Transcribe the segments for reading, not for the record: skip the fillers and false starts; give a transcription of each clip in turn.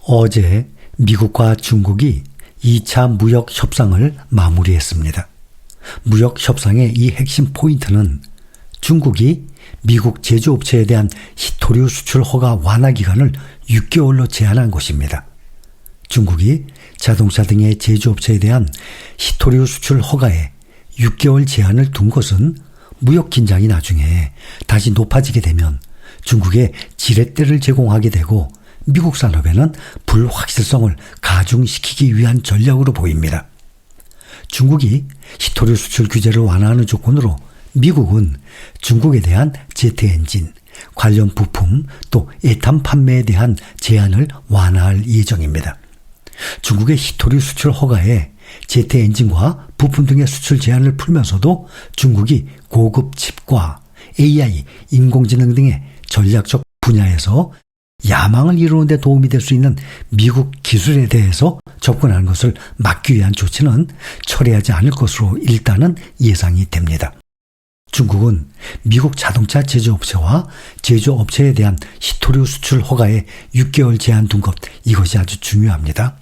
어제 미국과 중국이 2차 무역 협상을 마무리했습니다. 무역 협상의 이 핵심 포인트는 중국이 미국 제조업체에 대한 히토류 수출 허가 완화 기간을 6개월로 제한한 것입니다. 중국이 자동차 등의 제조업체에 대한 히토류 수출 허가에 6개월 제한을 둔 것은 무역 긴장이 나중에 다시 높아지게 되면 중국에 지렛대를 제공하게 되고 미국 산업에는 불확실성을 가중시키기 위한 전략으로 보입니다. 중국이 히토류 수출 규제를 완화하는 조건으로 미국은 중국에 대한 제트 엔진, 관련 부품 또 에탄 판매에 대한 제한을 완화할 예정입니다. 중국의 히토류 수출 허가에 제트 엔진과 부품 등의 수출 제한을 풀면서도 중국이 고급 칩과 AI, 인공지능 등의 전략적 분야에서 야망을 이루는 데 도움이 될 수 있는 미국 기술에 대해서 접근하는 것을 막기 위한 조치는 철회하지 않을 것으로 일단은 예상이 됩니다. 중국은 미국 자동차 제조업체와 제조업체에 대한 히토류 수출 허가에 6개월 제한 둔 것, 이것이 아주 중요합니다.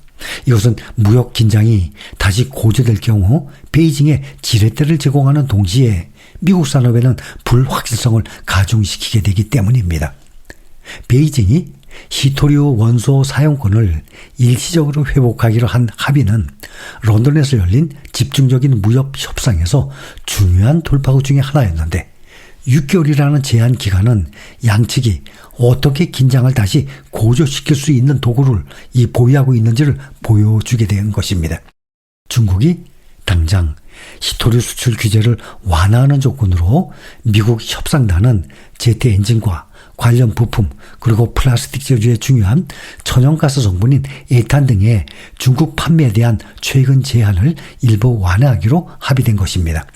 이것은 무역 긴장이 다시 고조될 경우 베이징에 지렛대를 제공하는 동시에 미국 산업에는 불확실성을 가중시키게 되기 때문입니다. 베이징이 히토류 원소 사용권을 일시적으로 회복하기로 한 합의는 런던에서 열린 집중적인 무역 협상에서 중요한 돌파구 중의 하나였는데 6개월이라는 제한 기간은 양측이 어떻게 긴장을 다시 고조시킬 수 있는 도구를 보유하고 있는지를 보여주게 된 것입니다. 중국이 당장 히토류 수출 규제를 완화하는 조건으로 미국 협상단은 제트 엔진과 관련 부품 그리고 플라스틱 제조에 중요한 천연가스 성분인 에탄 등의 중국 판매에 대한 최근 제한을 일부 완화하기로 합의된 것입니다.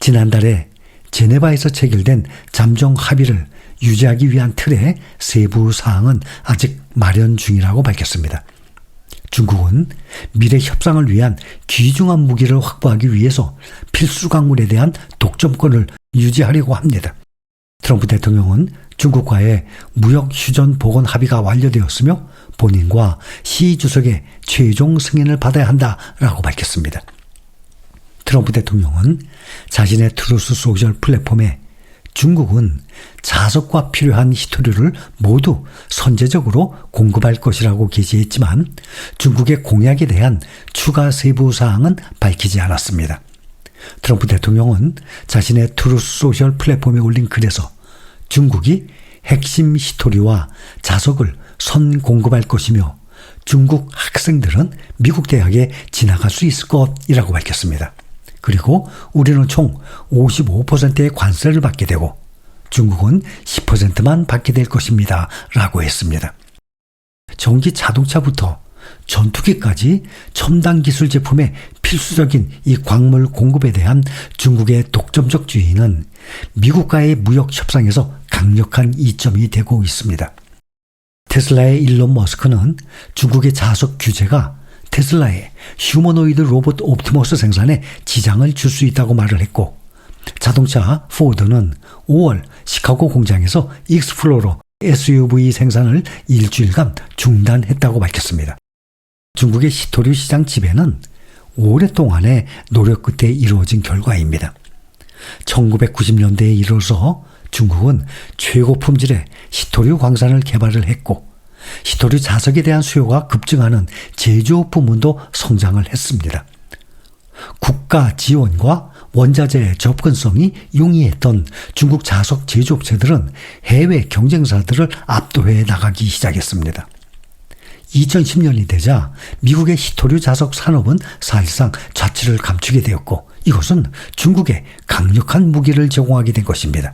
지난달에 제네바에서 체결된 잠정 합의를 유지하기 위한 틀의 세부 사항은 아직 마련 중이라고 밝혔습니다. 중국은 미래 협상을 위한 귀중한 무기를 확보하기 위해서 필수 광물에 대한 독점권을 유지하려고 합니다. 트럼프 대통령은 중국과의 무역 휴전 복원 합의가 완료되었으며 본인과 시 주석의 최종 승인을 받아야 한다라고 밝혔습니다. 트럼프 대통령은 자신의 트루스 소셜 플랫폼에 중국은 자석과 필요한 히토류를 모두 선제적으로 공급할 것이라고 게시했지만 중국의 공약에 대한 추가 세부 사항은 밝히지 않았습니다. 트럼프 대통령은 자신의 트루스 소셜 플랫폼에 올린 글에서 중국이 핵심 히토류와 자석을 선 공급할 것이며 중국 학생들은 미국 대학에 진학할 수 있을 것이라고 밝혔습니다. 그리고 우리는 총 55%의 관세를 받게 되고 중국은 10%만 받게 될 것입니다. 라고 했습니다. 전기 자동차부터 전투기까지 첨단 기술 제품의 필수적인 이 광물 공급에 대한 중국의 독점적 주의는 미국과의 무역 협상에서 강력한 이점이 되고 있습니다. 테슬라의 일론 머스크는 중국의 자석 규제가 테슬라의 휴머노이드 로봇 옵티머스 생산에 지장을 줄 수 있다고 말을 했고 자동차 포드는 5월 시카고 공장에서 익스플로러 SUV 생산을 일주일간 중단했다고 밝혔습니다. 중국의 히토류 시장 지배는 오랫동안의 노력 끝에 이루어진 결과입니다. 1990년대에 이르러서 중국은 최고 품질의 히토류 광산을 개발을 했고 히토류 자석에 대한 수요가 급증하는 제조 부문도 성장을 했습니다. 국가 지원과 원자재 접근성이 용이했던 중국 자석 제조업체들은 해외 경쟁사들을 압도해 나가기 시작했습니다. 2010년이 되자 미국의 히토류 자석 산업은 사실상 자취를 감추게 되었고 이것은 중국에 강력한 무기를 제공하게 된 것입니다.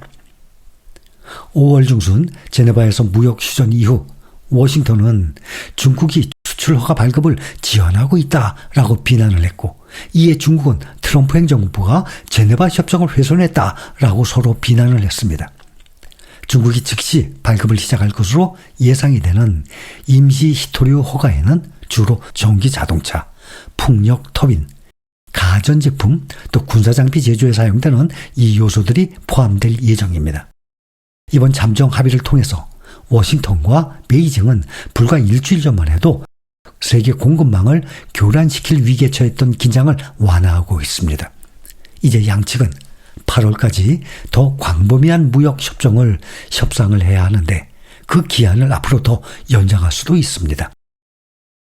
5월 중순 제네바에서 무역 휴전 이후 워싱턴은 중국이 수출 허가 발급을 지연하고 있다라고 비난을 했고 이에 중국은 트럼프 행정부가 제네바 협정을 훼손했다라고 서로 비난을 했습니다. 중국이 즉시 발급을 시작할 것으로 예상이 되는 임시 히토류 허가에는 주로 전기 자동차, 풍력 터빈, 가전제품 또 군사장비 제조에 사용되는 이 요소들이 포함될 예정입니다. 이번 잠정 합의를 통해서 워싱턴과 베이징은 불과 일주일 전만 해도 세계 공급망을 교란시킬 위기에 처했던 긴장을 완화하고 있습니다. 이제 양측은 8월까지 더 광범위한 무역 협상을 해야 하는데 그 기한을 앞으로 더 연장할 수도 있습니다.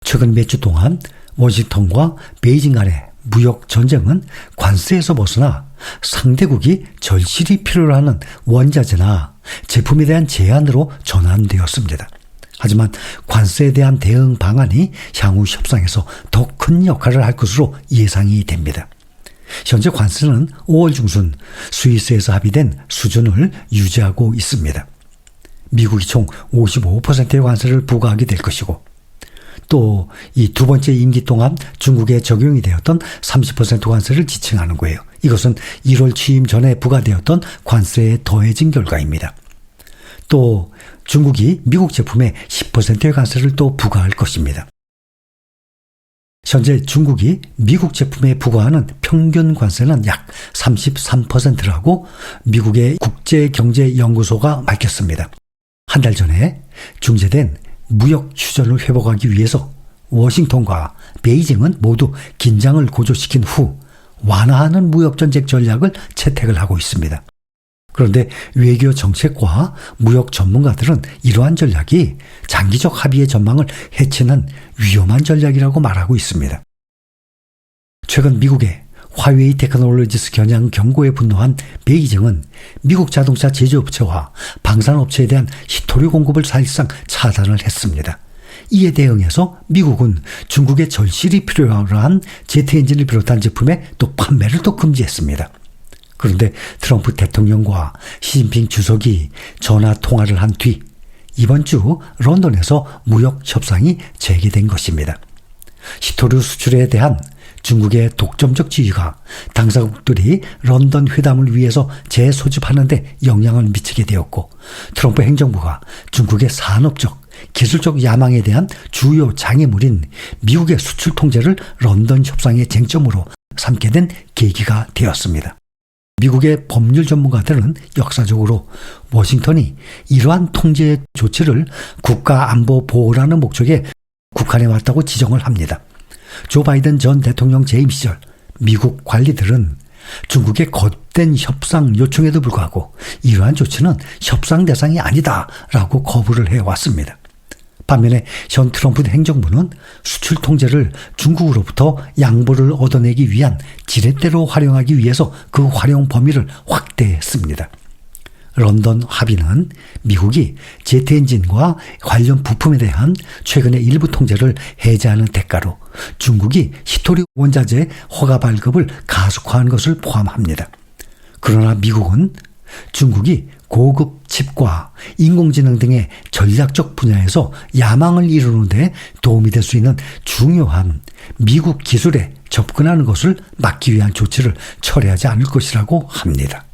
최근 몇 주 동안 워싱턴과 베이징 간의 무역 전쟁은 관세에서 벗어나 상대국이 절실히 필요로 하는 원자재나 제품에 대한 제한으로 전환되었습니다. 하지만 관세에 대한 대응 방안이 향후 협상에서 더 큰 역할을 할 것으로 예상이 됩니다. 현재 관세는 5월 중순 스위스에서 합의된 수준을 유지하고 있습니다. 미국이 총 55%의 관세를 부과하게 될 것이고 또 이 두 번째 임기 동안 중국에 적용이 되었던 30% 관세를 지칭하는 거예요. 이것은 1월 취임 전에 부과되었던 관세에 더해진 결과입니다. 또 중국이 미국 제품에 10%의 관세를 또 부과할 것입니다. 현재 중국이 미국 제품에 부과하는 평균 관세는 약 33%라고 미국의 국제경제연구소가 밝혔습니다. 한 달 전에 중재된 무역 휴전을 회복하기 위해서 워싱턴과 베이징은 모두 긴장을 고조시킨 후 완화하는 무역전쟁 전략을 채택을 하고 있습니다. 그런데 외교 정책과 무역 전문가들은 이러한 전략이 장기적 합의의 전망을 해치는 위험한 전략이라고 말하고 있습니다. 최근 미국의 화웨이 테크놀로지스 겨냥 경고에 분노한 베이징은 미국 자동차 제조업체와 방산업체에 대한 히토류 공급을 사실상 차단을 했습니다. 이에 대응해서 미국은 중국에 절실히 필요한 제트 엔진을 비롯한 제품의 또 판매를 또 금지했습니다. 그런데 트럼프 대통령과 시진핑 주석이 전화 통화를 한 뒤 이번 주 런던에서 무역 협상이 재개된 것입니다. 히토류 수출에 대한 중국의 독점적 지위가 당사국들이 런던 회담을 위해서 재소집하는 데 영향을 미치게 되었고 트럼프 행정부가 중국의 산업적, 기술적 야망에 대한 주요 장애물인 미국의 수출 통제를 런던 협상의 쟁점으로 삼게 된 계기가 되었습니다. 미국의 법률 전문가들은 역사적으로 워싱턴이 이러한 통제 조치를 국가 안보 보호라는 목적에 국한해 왔다고 지정을 합니다. 조 바이든 전 대통령 재임 시절 미국 관리들은 중국의 거듭된 협상 요청에도 불구하고 이러한 조치는 협상 대상이 아니다라고 거부를 해왔습니다. 반면에 현 트럼프 행정부는 수출 통제를 중국으로부터 양보를 얻어내기 위한 지렛대로 활용하기 위해서 그 활용 범위를 확대했습니다. 런던 합의는 미국이 제트 엔진과 관련 부품에 대한 최근의 일부 통제를 해제하는 대가로 중국이 히토류 원자재 허가 발급을 가속화한 것을 포함합니다. 그러나 미국은 중국이 고급 칩과 인공지능 등의 전략적 분야에서 야망을 이루는 데 도움이 될 수 있는 중요한 미국 기술에 접근하는 것을 막기 위한 조치를 철회하지 않을 것이라고 합니다.